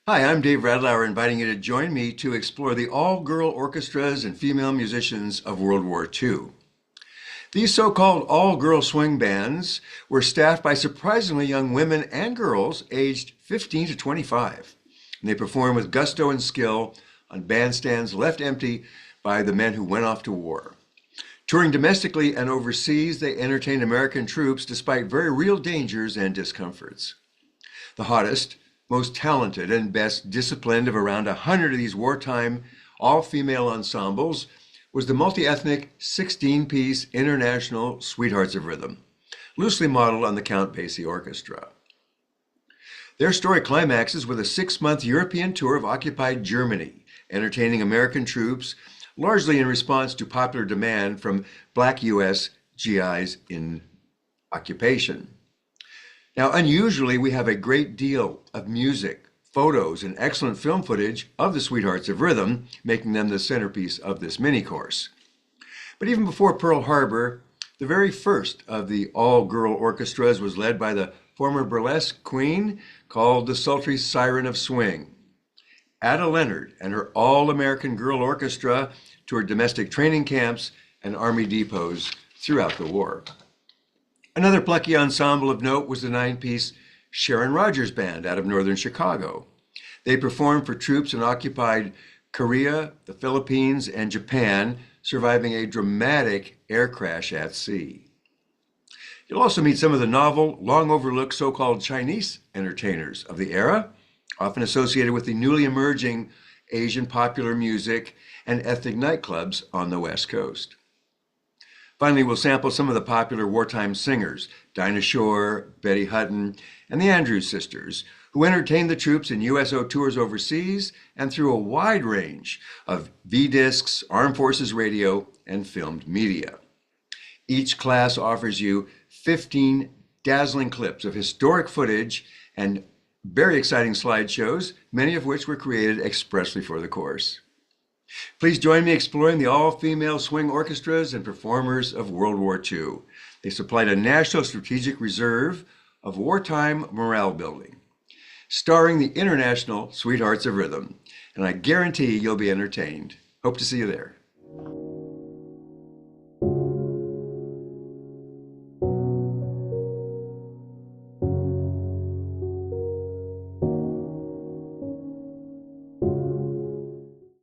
Hi, I'm Dave Radlauer, inviting you to join me to explore the all-girl orchestras and female musicians of World War II. These so-called all-girl swing bands were staffed by surprisingly young women and girls aged 15 to 25. And they performed with gusto and skill on bandstands left empty by the men who went off to war. Touring domestically and overseas, they entertained American troops despite very real dangers and discomforts. The hottest, most talented, and best disciplined of around 100 of these wartime all-female ensembles was the multi-ethnic 16-piece International Sweethearts of Rhythm, loosely modeled on the Count Basie Orchestra. Their story climaxes with a 6-month European tour of occupied Germany, entertaining American troops, largely in response to popular demand from Black U.S. GIs in occupation. Now, unusually, we have a great deal of music, photos, and excellent film footage of the Sweethearts of Rhythm, making them the centerpiece of this mini-course. But even before Pearl Harbor, the very first of the all-girl orchestras was led by the former burlesque queen called the Sultry Siren of Swing. Ada Leonard and her all-American girl orchestra toured domestic training camps and army depots throughout the war. Another plucky ensemble of note was the 9-piece Sharon Rogers Band out of northern Chicago. They performed for troops in occupied Korea, the Philippines, and Japan, surviving a dramatic air crash at sea. You'll also meet some of the novel, long-overlooked so-called Chinese entertainers of the era, often associated with the newly emerging Asian popular music and ethnic nightclubs on the West Coast. Finally, we'll sample some of the popular wartime singers, Dinah Shore, Betty Hutton, and the Andrews Sisters, who entertained the troops in USO tours overseas and through a wide range of V-discs, Armed Forces radio, and filmed media. Each class offers you 15 dazzling clips of historic footage and very exciting slideshows, many of which were created expressly for the course. Please join me exploring the all-female swing orchestras and performers of World War II. They supplied a national strategic reserve of wartime morale building, starring the International Sweethearts of Rhythm, and I guarantee you'll be entertained. Hope to see you there.